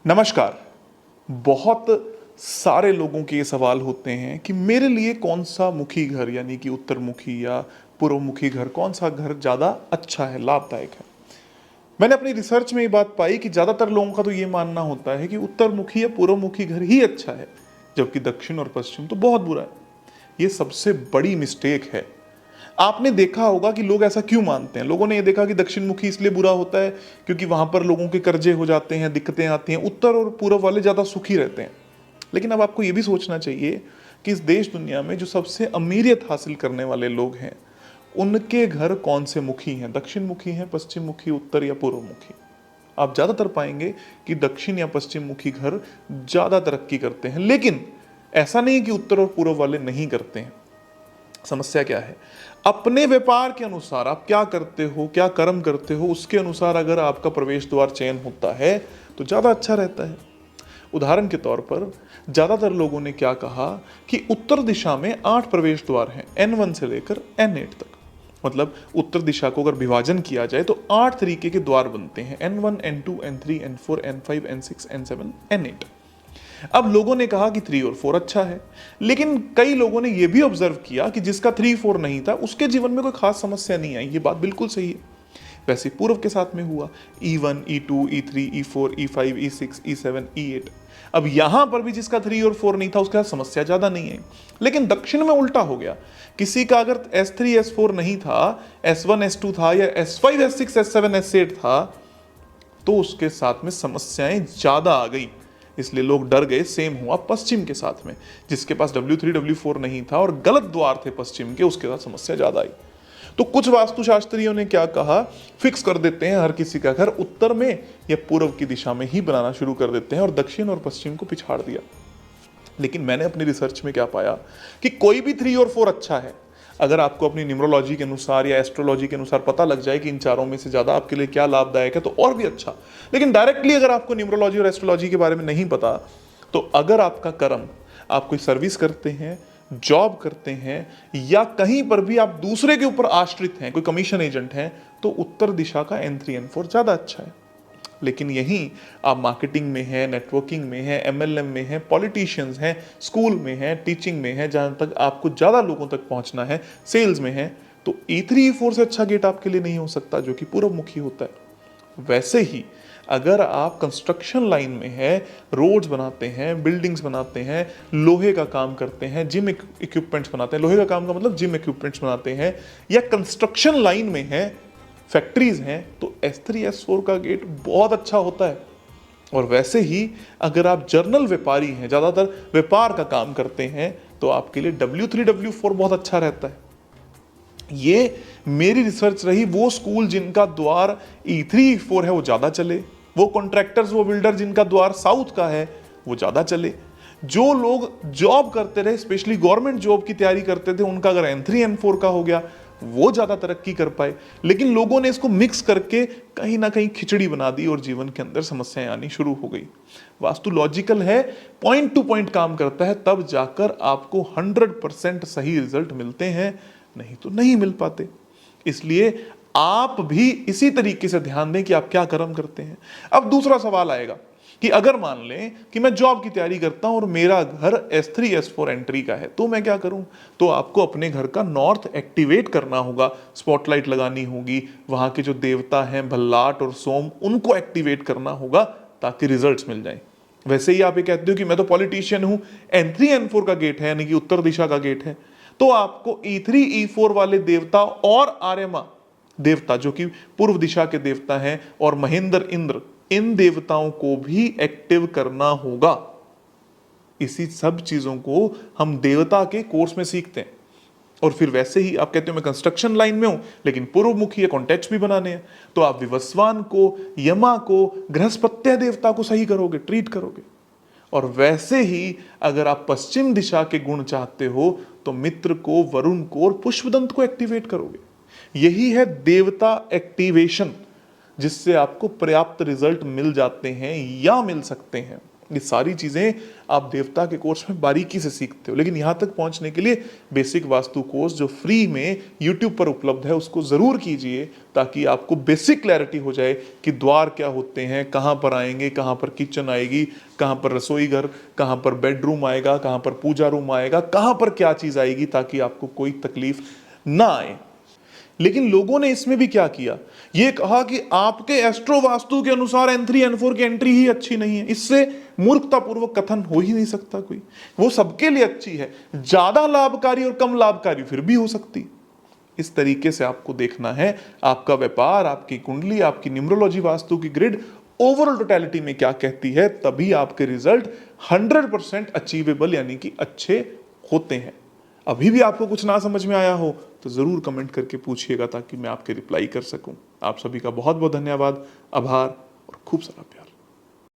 नमस्कार। बहुत सारे लोगों के ये सवाल होते हैं कि मेरे लिए कौन सा मुखी घर यानी कि उत्तरमुखी या पूर्वमुखी घर, कौन सा घर ज़्यादा अच्छा है, लाभदायक है। मैंने अपनी रिसर्च में ये बात पाई कि ज़्यादातर लोगों का तो ये मानना होता है कि उत्तरमुखी या पूर्वमुखी घर ही अच्छा है, जबकि दक्षिण और पश्चिम तो बहुत बुरा है। ये सबसे बड़ी मिस्टेक है। आपने देखा होगा कि लोग ऐसा क्यों मानते हैं। लोगों ने ये देखा कि दक्षिण मुखी इसलिए बुरा होता है क्योंकि वहां पर लोगों के कर्जे हो जाते हैं, दिक्कतें आती हैं। उत्तर और पूर्व वाले ज़्यादा सुखी रहते हैं। लेकिन अब आपको ये भी सोचना चाहिए कि इस देश दुनिया में जो सबसे अमीरियत हासिल करने वाले लोग हैं, उनके घर कौन से मुखी हैं, दक्षिण मुखी हैं, पश्चिम मुखी, उत्तर या पूर्व मुखी। आप ज़्यादातर पाएंगे कि दक्षिण या पश्चिम मुखी घर ज़्यादा तरक्की करते हैं। लेकिन ऐसा नहीं कि उत्तर और पूर्व वाले नहीं करते हैं। समस्या क्या है? अपने व्यापार के अनुसार आप क्या करते हो, क्या कर्म करते हो, उसके अनुसार अगर आपका प्रवेश द्वार चयन होता है तो ज़्यादा अच्छा रहता है। उदाहरण के तौर पर ज़्यादातर लोगों ने क्या कहा कि उत्तर दिशा में 8 प्रवेश द्वार हैं, N1 से लेकर N8 तक। मतलब उत्तर दिशा को अगर विभाजन किया जाए तो 8 तरीके के द्वार बनते हैं, N1, N2, N3, N4, N5, N6, N7, N8। अब लोगों ने कहा कि 3 और 4 अच्छा है, लेकिन कई लोगों ने यह भी ऑब्जर्व किया कि जिसका 3, 4 नहीं था उसके जीवन में कोई खास समस्या नहीं आई। ये बात बिल्कुल सही है। वैसे पूर्व के साथ में हुआ E1, E2, E3, E4, E5, E6, E7, E8। अब यहां पर भी जिसका 3 और 4 नहीं था उसके साथ समस्या ज्यादा नहीं आई। लेकिन दक्षिण में उल्टा हो गया। किसी का अगर S3, S4 नहीं था, S1, S2 था या S5, S6, S7, S8 था, तो उसके साथ में समस्याएं ज्यादा आ गई। इसलिए लोग डर गए। सेम हुआ पश्चिम के साथ में, जिसके पास W3, W4 नहीं था और गलत द्वार थे पश्चिम के, उसके साथ समस्या ज्यादा आई। तो कुछ वास्तुशास्त्रियों ने क्या कहा, फिक्स कर देते हैं हर किसी का घर उत्तर में या पूर्व की दिशा में ही बनाना शुरू कर देते हैं और दक्षिण और पश्चिम को पिछाड़ दिया। लेकिन मैंने अपनी रिसर्च में क्या पाया कि कोई भी 3 और 4 अच्छा है। अगर आपको अपनी न्यूमरोलॉजी के अनुसार या एस्ट्रोलॉजी के अनुसार पता लग जाए कि इन चारों में से ज्यादा आपके लिए क्या लाभदायक है तो और भी अच्छा। लेकिन डायरेक्टली अगर आपको न्यूमरोलॉजी और एस्ट्रोलॉजी के बारे में नहीं पता, तो अगर आपका कर्म, आप कोई सर्विस करते हैं, जॉब करते हैं या कहीं पर भी आप दूसरे के ऊपर आश्रित हैं, कोई कमीशन एजेंट हैं, तो उत्तर दिशा का N3, N4 ज्यादा अच्छा है। लेकिन यहीं आप मार्केटिंग में हैं, नेटवर्किंग में हैं, MLM में हैं, पॉलिटिशियंस हैं, स्कूल में हैं, टीचिंग में हैं, जहां तक आपको ज़्यादा लोगों तक पहुंचना है, सेल्स में हैं, तो E3, E4 से अच्छा गेट आपके लिए नहीं हो सकता, जो कि पूर्वमुखी होता है। वैसे ही अगर आप कंस्ट्रक्शन लाइन में हैं, रोड्स बनाते हैं, बिल्डिंग्स बनाते हैं, लोहे का काम करते हैं, जिम इक्विपमेंट्स बनाते हैं, लोहे का काम का मतलब जिम इक्विपमेंट्स बनाते हैं, या कंस्ट्रक्शन लाइन में हैं, फैक्ट्रीज हैं, तो S3, S4 का गेट बहुत अच्छा होता है। और वैसे ही अगर आप जर्नल व्यापारी हैं, ज़्यादातर व्यापार का काम करते हैं, तो आपके लिए W3, W4 बहुत अच्छा रहता है। ये मेरी रिसर्च रही। वो स्कूल जिनका द्वार E3, E4 है वो ज़्यादा चले, वो कॉन्ट्रैक्टर्स, वो बिल्डर जिनका द्वार साउथ का है वो ज़्यादा चले। जो लोग जॉब करते रहे, स्पेशली गवर्नमेंट जॉब की तैयारी करते थे, उनका अगर N3, N4 का हो गया, वो ज्यादा तरक्की कर पाए। लेकिन लोगों ने इसको मिक्स करके कहीं ना कहीं खिचड़ी बना दी और जीवन के अंदर समस्याएं आनी शुरू हो गई। वास्तु लॉजिकल है, पॉइंट टू पॉइंट काम करता है, तब जाकर आपको 100% सही रिजल्ट मिलते हैं, नहीं तो नहीं मिल पाते। इसलिए आप भी इसी तरीके से ध्यान दें कि आप क्या कर्म करते हैं। अब दूसरा सवाल आएगा कि अगर मान लें कि मैं जॉब की तैयारी करता हूं और मेरा घर S3, S4 एंट्री का है, तो मैं क्या करूं? तो आपको अपने घर का नॉर्थ एक्टिवेट करना होगा, स्पॉटलाइट लगानी होगी, वहां के जो देवता हैं भल्लाट और सोम, उनको एक्टिवेट करना होगा ताकि रिजल्ट्स मिल जाएं। वैसे ही आप ये कहते हो कि मैं तो पॉलिटिशियन हूं, N3, N4 का गेट है, यानी कि उत्तर दिशा का गेट है, तो आपको E3, E4 वाले देवता और आर्यमा देवता, जो कि पूर्व दिशा के देवता हैं, और महेंद्र, इंद्र, इन देवताओं को भी एक्टिव करना होगा। इसी सब चीजों को हम देवता के कोर्स में सीखते हैं। और फिर वैसे ही आप कहते हो मैं कंस्ट्रक्शन लाइन में हूं, लेकिन पूर्वमुखी है, कॉन्टेक्ट भी बनाने हैं, तो आप विवस्वान को, यमा को, बृहस्पत्य देवता को सही करोगे, ट्रीट करोगे। और वैसे ही अगर आप पश्चिम दिशा के गुण चाहते हो तो मित्र को, वरुण को और पुष्पदंत को एक्टिवेट करोगे। यही है देवता एक्टिवेशन, जिससे आपको पर्याप्त रिजल्ट मिल जाते हैं या मिल सकते हैं। ये सारी चीज़ें आप देवता के कोर्स में बारीकी से सीखते हो, लेकिन यहाँ तक पहुँचने के लिए बेसिक वास्तु कोर्स जो फ्री में यूट्यूब पर उपलब्ध है उसको ज़रूर कीजिए, ताकि आपको बेसिक क्लैरिटी हो जाए कि द्वार क्या होते हैं, कहाँ पर आएंगे, कहाँ पर किचन आएगी, कहाँ पर रसोई घर, कहाँ पर बेडरूम आएगा, कहाँ पर पूजा रूम आएगा, कहाँ पर क्या चीज़ आएगी, ताकि आपको कोई तकलीफ ना आए। लेकिन लोगों ने इसमें भी क्या किया, ये कहा कि आपके एस्ट्रो वास्तु के अनुसार N3 N4 की एंट्री ही अच्छी नहीं है। इससे मूर्खतापूर्वक कथन हो ही नहीं सकता कोई, वो सबके लिए अच्छी है, ज्यादा लाभकारी और कम लाभकारी फिर भी हो सकती। इस तरीके से आपको देखना है आपका व्यापार, आपकी कुंडली, आपकी न्यूमरोलॉजी वास्तु की ग्रिड ओवरऑल टोटलिटी में क्या कहती है, तभी आपके रिजल्ट 100% अचीवेबल यानी कि अच्छे होते हैं। अभी भी आपको कुछ ना समझ में आया हो तो ज़रूर कमेंट करके पूछिएगा, ताकि मैं आपके रिप्लाई कर सकूं। आप सभी का बहुत बहुत धन्यवाद, आभार और खूब सारा प्यार।